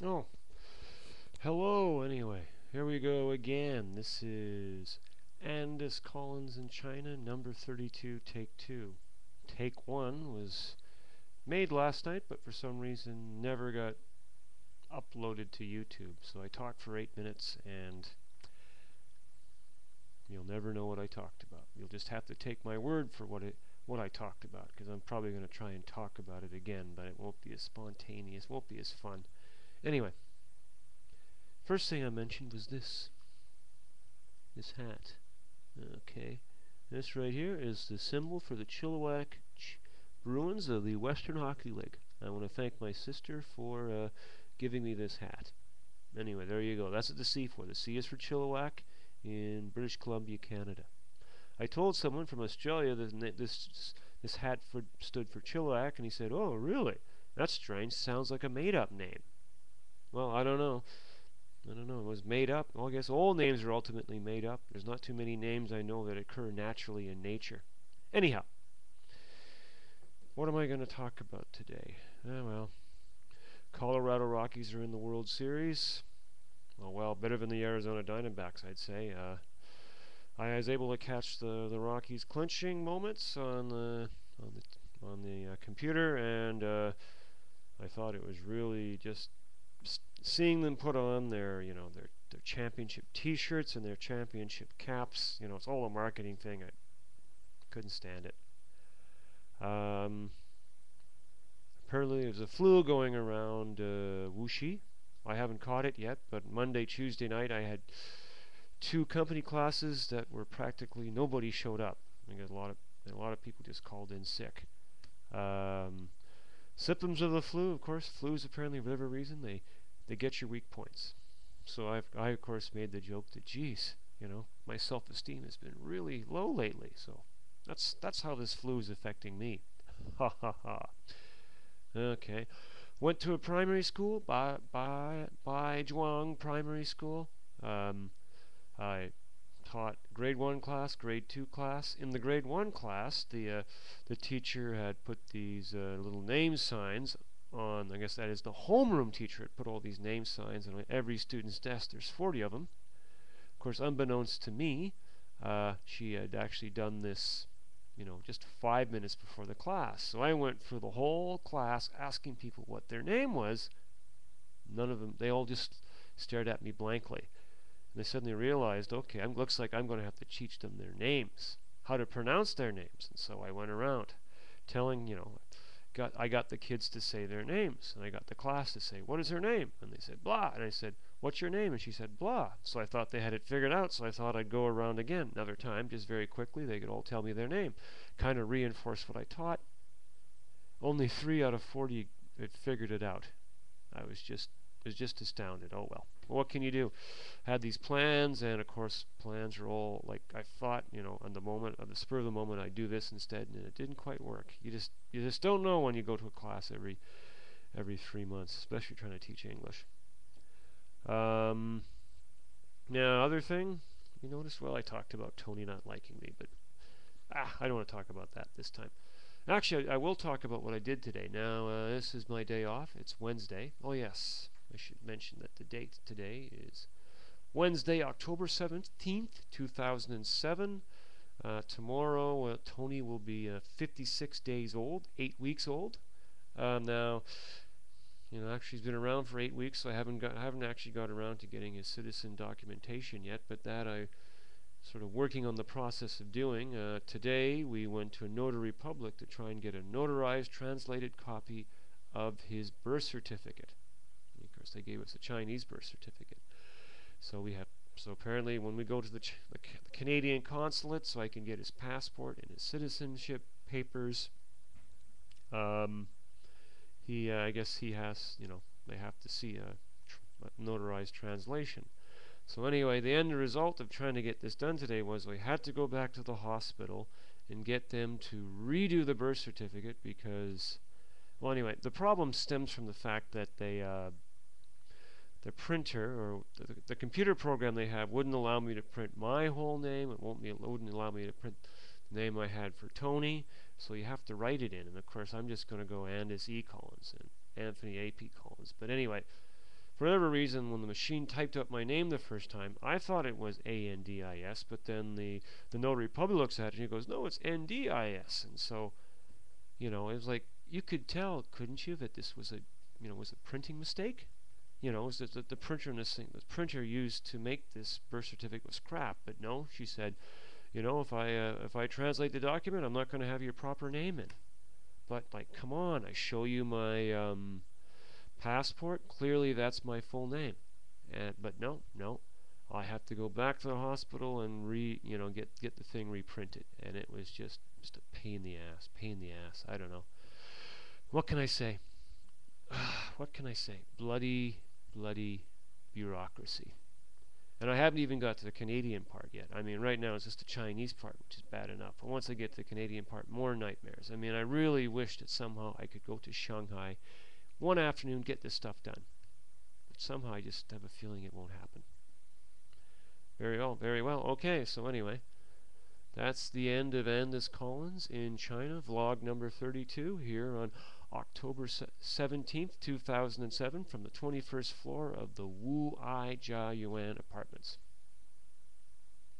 Oh, hello anyway. Here we go again. This is Andis Kaulins in China, number 32, take 2. Take 1 was made last night, but for some reason never got uploaded to YouTube. So I talked for 8 minutes and you'll never know what I talked about. You'll just have to take my word for what I talked about, because I'm probably going to try and talk about it again, but it won't be as spontaneous, won't be as fun. Anyway, first thing I mentioned was this hat. Okay, this right here is the symbol for the Chilliwack Bruins of the Western Hockey League. I want to thank my sister for giving me this hat. Anyway, there you go. That's what the C for. The C is for Chilliwack in British Columbia, Canada. I told someone from Australia that this hat stood for Chilliwack, and he said, "Oh, really? That's strange. Sounds like a made-up name." Well, I don't know. It was made up. Well, I guess all names are ultimately made up. There's not too many names I know that occur naturally in nature. Anyhow, what am I going to talk about today? Well, Colorado Rockies are in the World Series. Well, better than the Arizona Diamondbacks, I'd say. I was able to catch the Rockies clinching moments on the computer, and I thought it was really just seeing them put on their championship T-shirts and their championship caps. It's all a marketing thing. I couldn't stand it. Apparently there's a flu going around Wuxi. I haven't caught it yet, but Monday, Tuesday night I had 2 company classes that were practically nobody showed up. I got a lot of people just called in sick. Symptoms of the flu, of course, flus apparently for whatever reason they get your weak points. So I of course made the joke that, geez, my self-esteem has been really low lately. So that's how this flu is affecting me. Ha ha ha. Okay. Went to a primary school, Zhuang Primary School. I taught grade 1 class, grade 2 class. In the grade 1 class, the teacher had put these little name signs on, I guess that is the homeroom teacher had put all these name signs on every student's desk. There's 40 of them. Of course, unbeknownst to me, she had actually done this just 5 minutes before the class. So I went for the whole class asking people what their name was. None of them, they all just stared at me blankly. And they suddenly realized, okay, looks like I'm going to have to teach them their names, how to pronounce their names. And so I went around telling, I got the kids to say their names, and I got the class to say, "What is her name?" And they said, "Blah." And I said, "What's your name?" And she said, "Blah." So I thought they had it figured out, so I thought I'd go around again another time, just very quickly. They could all tell me their name. Kind of reinforce what I taught. Only 3 out of 40 had figured it out. I was just astounded. Oh well. What can you do? Had these plans, and of course plans are all like I thought, on the spur of the moment I'd do this instead, and it didn't quite work. You just don't know when you go to a class every 3 months, especially trying to teach English. Now, other thing you notice, well, I talked about Tony not liking me, but I don't want to talk about that this time. Actually, I will talk about what I did today. Now, this is my day off. It's Wednesday. Oh yes, I should mention that the date today is Wednesday, October 17th, 2007. Tomorrow, Tony will be 56 days old, 8 weeks old. Now, actually he's been around for 8 weeks, so I haven't actually got around to getting his citizen documentation yet, but that I sort of working on the process of doing. Today we went to a notary public to try and get a notarized, translated copy of his birth certificate. And of course, they gave us a Chinese birth certificate. So apparently when we go to the Canadian consulate, so I can get his passport and his citizenship papers, I guess he has, they have to see a notarized translation. So anyway, the end result of trying to get this done today was we had to go back to the hospital and get them to redo the birth certificate because, well, anyway, the problem stems from the fact that the printer or the computer program they have wouldn't allow me to print my whole name. It wouldn't allow me to print the name I had for Tony. So you have to write it in. And of course, I'm just going to go Andis E. Kaulins and Anthony A.P. Kaulins. But anyway, For whatever reason, when the machine typed up my name the first time, I thought it was Andis, but then the notary public looks at it and he goes, no, it's Ndis. And so, it was like, you could tell, couldn't you, that this was was a printing mistake? Was the printer in this thing, the printer used to make this birth certificate was crap. But no, she said, if I translate the document, I'm not going to have your proper name in. But like, come on, I show you my passport. Clearly, that's my full name. But no, I have to go back to the hospital and get the thing reprinted. And it was just a pain in the ass. Pain in the ass. I don't know. What can I say? What can I say? Bloody bureaucracy. And I haven't even got to the Canadian part yet. I mean, right now it's just the Chinese part, which is bad enough. But once I get to the Canadian part, more nightmares. I mean, I really wish that somehow I could go to Shanghai one afternoon, get this stuff done. But somehow I just have a feeling it won't happen. Very well, very well. Okay, so anyway, that's the end of Andis Kaulins in China, vlog number 32 here on October 17th, 2007 from the 21st floor of the Wuxi Yuan Apartments.